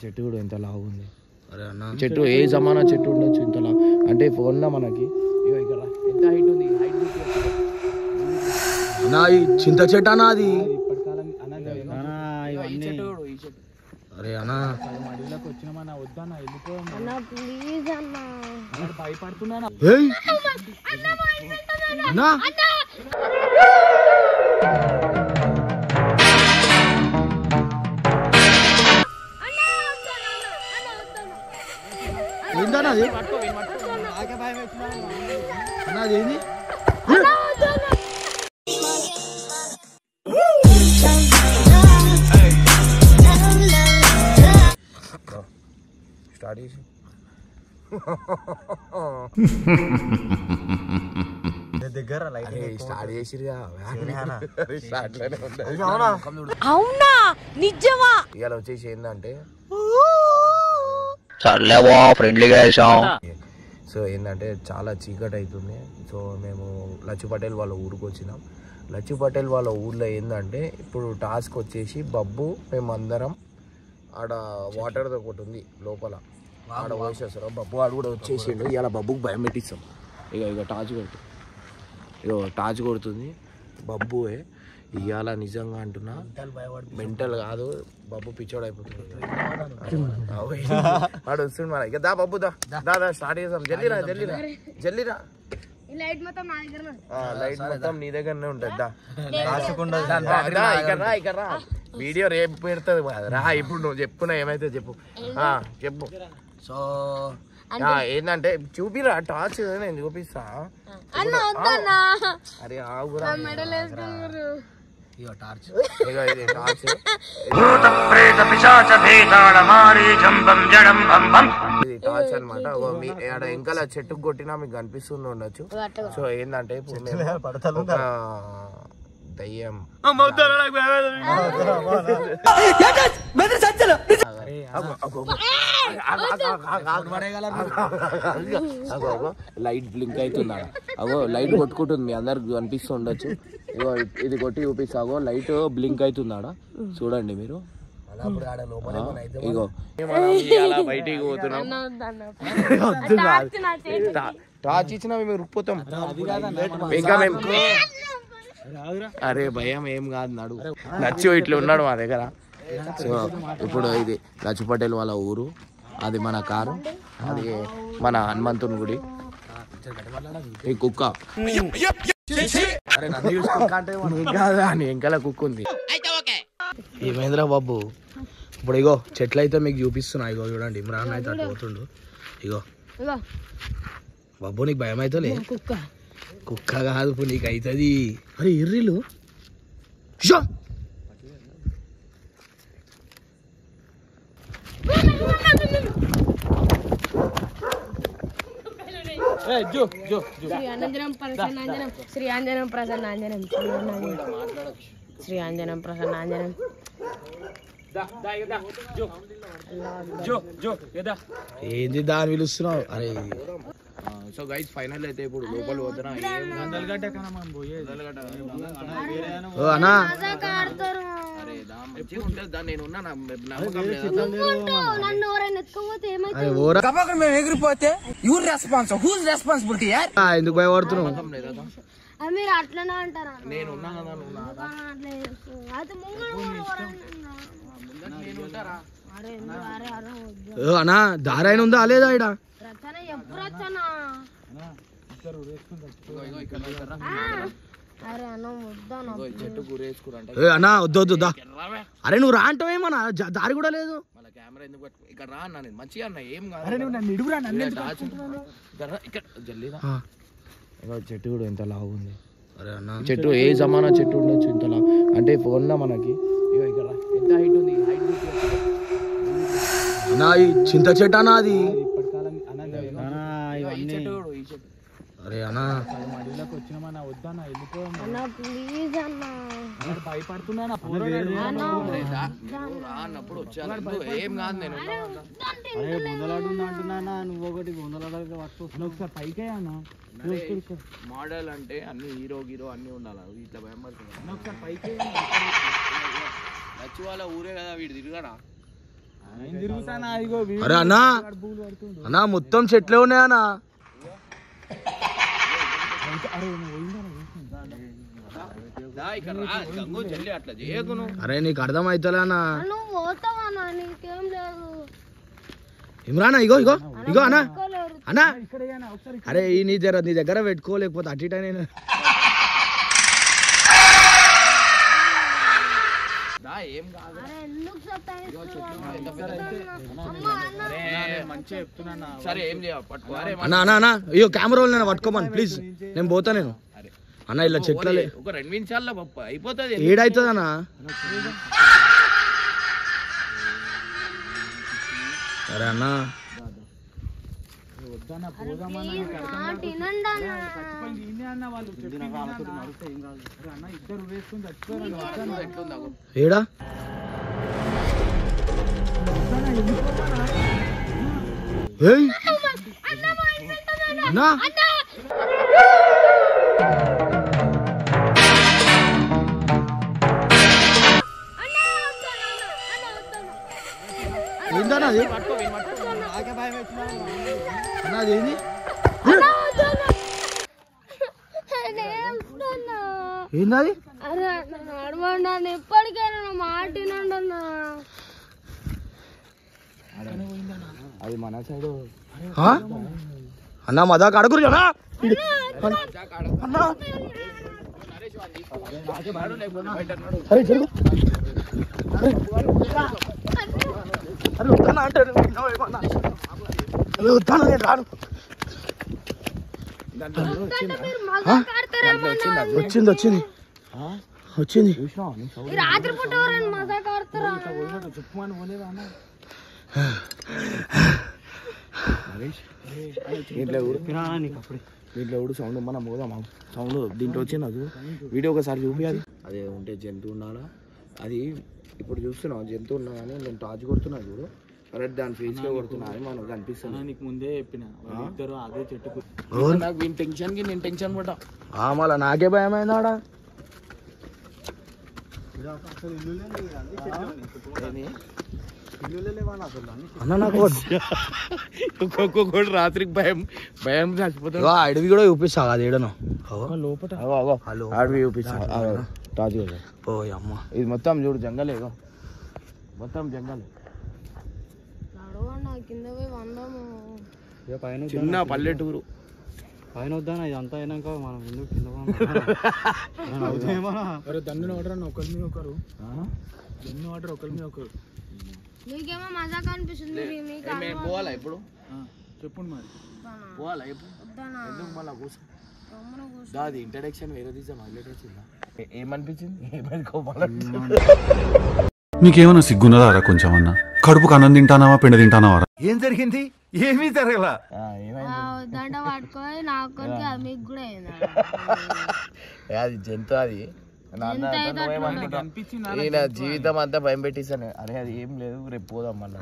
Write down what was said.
చెట్టు కూడా ఎంత లావు ఉంది. చెట్టు ఏ జమానా చెట్టు ఉండొచ్చు ఇంత లావు అంటే ఫోన్ లో మనకి ఎంత హైట్ ఉంది. చింత చెట్టు అన్నా అది. అరే అన్నా అడవిలోకి వచ్చినామన్నా వద్దన్నా వెళ్ళిపోతున్నా భయపడుతున్నా. ఏంటన్నా అది అన్నా అదేంది స్టార్ట్ చేసి దగ్గర స్టార్ట్ చేసిరుగా. అవునా నిజమా? ఇవాళ వచ్చేసి ఏంటంటే సో ఏంటంటే చాలా చీకటి అవుతుంది. సో మేము లచ్చు పటేల్ వాళ్ళ ఊరికి వచ్చినాం. లచ్చు పటేల్ వాళ్ళ ఊర్లో ఏంటంటే ఇప్పుడు టాస్క్ వచ్చేసి బబ్బు మేము అందరం ఆడ వాటర్ ఒకటి ఉంది లోపల ఆడ పోసేస్తారు. బబ్బు ఆడు కూడా వచ్చేసిండు. ఇలా బబ్బుకి భయం పెట్టిస్తాం. ఇక టార్చ్ కొడుతుంది. టార్చ్ కొడుతుంది బబ్బుయే. ఇవాళ నిజంగా అంటున్నా మెంటల్ కాదు బబ్బు పిచ్చోడు అయిపోతుంది. వాడు వస్తుంది మన ఇక దా బబ్బు దా స్టార్ట్ చేద్దాం. జల్లిరా జల్లిరా లైట్ మొత్తం నీ దగ్గరనే ఉంటుంది. దా వీడియో రేపు పెడుతుంది రా. ఇప్పుడు నువ్వు చెప్పుకున్నా ఏమైతే చెప్పు చెప్పు. సో ఏంటంటే చూపిరా టార్చ్ నేను చూపిస్తా. అరే ఆగురా టార్చ్ ఇది టార్చ్ అనమాట. ఇంకా చెట్టుకు కొట్టినా మీకు కనిపిస్తుంది ఉండొచ్చు. సో ఏంటంటే ఇప్పుడు ఒక దయ్యం లైట్ బ్లింక్ అవుతుందా? అగో లైట్ కొట్టుకుంటుంది. మీ అందరికి కనిపిస్తూ ఉండొచ్చు. ఇగో ఇది కొట్టి చూపిస్తాగో లైట్ బ్లింక్ అవుతుందాడ చూడండి మీరు. ఇగో బయటికి పోతున్నాం. టార్చ్ ఇచ్చినా మేము రుక్కుపోతాం. ఇంకా మేము అరే భయం ఏం కాదు నాడు నచ్చు ఇట్లా ఉన్నాడు మా దగ్గర. సో ఇప్పుడు ఇది లచ్చు పటేల్ వాళ్ళ ఊరు. అది మన కారు. అది మన హనుమంతుని గుడి. ఈ కుక్క వెంకల కుక్క ఉంది. ఏమైందిరా బాబు? ఇప్పుడు ఇగో చెట్లు అయితే మీకు చూపిస్తున్నా. ఇగో చూడండి ఇమ్రాన్ అయితే అటు పోతుండు. ఇగో బాబు నీకు భయం అవుతుంది? కుక్క కాదు నీకు అవుతుంది. అరే ఎర్రిలు శ్రీ ఆంజనం ప్రసన్నాంజనం శ్రీ ఆంజనం ప్రసన్నాంజనం. ఏంది దాన్ని పిలుస్తున్నావు? అరే సో గైస్ ఫైనల్ అయితే ఇప్పుడు లోపల పోతున్నా. ఎగిరిపోతే ఎందుకు భయపడుతున్నావు? మీరు అట్లనే అంటారా? నేను అన్నా దారాయన ఉందా లేదా? ఇడ అన్నా వద్దు. అరే నువ్వు రా అంటావేమన్నా దారి కూడా లేదు. కెమెరా ఎందుకు ఇక్కడ రా అన్న నేను మంచిగా అన్న ఏం కాదు. జల్లిరా చెట్టు కూడా ఎంత లావు ఉంది. అరే అన్న చెట్టు ఏ జమానా చెట్టు ఉండొచ్చు ఇంత లావు అంటే ఫోన్ లో మనకి ఇక్కడ ఎంత హైట్ ఉంది. చింత చెట్టు అన్నా అది. అరే అన్నా అడవిలోకి వచ్చినామన్నా వద్దన్నా వెళ్ళిపోతున్నా భయపడుతున్నా అన్నప్పుడు వచ్చాను ఏం కాదు నేను బొందలాడు అంటున్నా నువ్వు ఒకటి బొందలాడు పట్టుకో ఒకసారి పైకే అన్న మోడల్ అంటే అన్ని హీరో అన్ని ఉండాలి ఇట్లా భయపడుతున్నా ఒకసారి పైకే లచ్చి వాళ్ళ ఊరే కదా వీడు తిరగడా తిరుగుతానా ఇగో అరే అన్నా అన్నా మొత్తం చెట్లే ఉన్నాయన్నా అరే నీకు అర్థం అవుతలే అన్న ఇమ్రానా ఇగో ఇగో ఇగో అన్నా అన్నా అరే నీ దగ్గర పెట్టుకోలేకపోతే అటు ఇట నేను ఏం కాదు సరే ఏం అన్నా అన్నా అన్నా అయ్యో కెమెరా నేను పట్టుకోమని ప్లీజ్ నేను పోతా నేను అన్న ఇలా చెట్లలే ఒక 2 నిమిషాల్లో అయిపోతుంది ఏడైతుంది అన్న సరే అన్న ఏడా అన్నా ఏందన్నా అది అన్నా అదేంది ఏంది అరే నడవండి ఎప్పటికైనా మాటినండి అది మన సైడ్ అన్నా మా దాకా అడుగురు కదా సరే జరుగు అరే వస్తానా అంటారు వస్తాను నేను రాను వచ్చింది వచ్చింది వచ్చింది రాత్రి పూట మజాక్ ఆడతారా దీంట్లో కూడా సౌండ్ మనం పోదామా సౌండ్ దీంట్లో వచ్చింది అది వీడియో ఒకసారి చూపించాలి అదే ఉంటే జంతువు ఉన్నాడా అది ఇప్పుడు చూస్తున్నావు జంతువు ఉన్నా కానీ నేను టార్చ్ కొడుతున్నా చూడు కరెక్ట్ దాని ఫేస్ గా కొడుతున్నా అని మనకు కనిపిస్తుంది నీకు ముందే చెప్పిన ఇద్దరు అదే చెట్టుకు నాకు వీని టెన్షన్ కి నేను టెన్షన్ పడ్డా మళ్ళీ నాకే భయమైంది ఆడ అన్న నాకు ఒక్కొక్కటి రాత్రికి భయం భయం చచ్చిపోతా అడవి కూడా చూపిస్తా అది ఏడను లోపల అడవి చూపిస్తా టార్చ్ కదా ఓ అమ్మ ఇది మొత్తం చూడు జంగలేగో మొత్తం జంగలే కింద పోయి వందాము చిన్న పల్లెటూరు పైన వద్దానా ఇదంతా అయినాక మనం ఎందుకు కింద దండు ఆర్డర్ ఒకరి మీద ఒకరు దండు ఆర్డర్ ఒకరి మీద ఒకరు మీకేమో మజాక్ అనిపిస్తుంది పోవాలా ఇప్పుడు చెప్పండి మరి పోవాలా ఇప్పుడు ఎందుకు మళ్ళీ కూర్చో దాది ఇంట్రడక్షన్ వేరే తీసా హైలైట్ వచ్చిందా ఏమనిపించింది నీకేమన్నా సిగ్గున్నదారా కొంచెం అన్న కడుపుకు అన్నం తింటానావా పిండ తింటానావా ఏం జరిగింది ఏమీ జరగల దండ పట్టుకొని నాకు మీకు కూడా అది జంతు అది జీవితం అంతా భయం పెట్టిస్తాను అరే అది ఏం లేదు రేపు పోదాం మళ్ళీ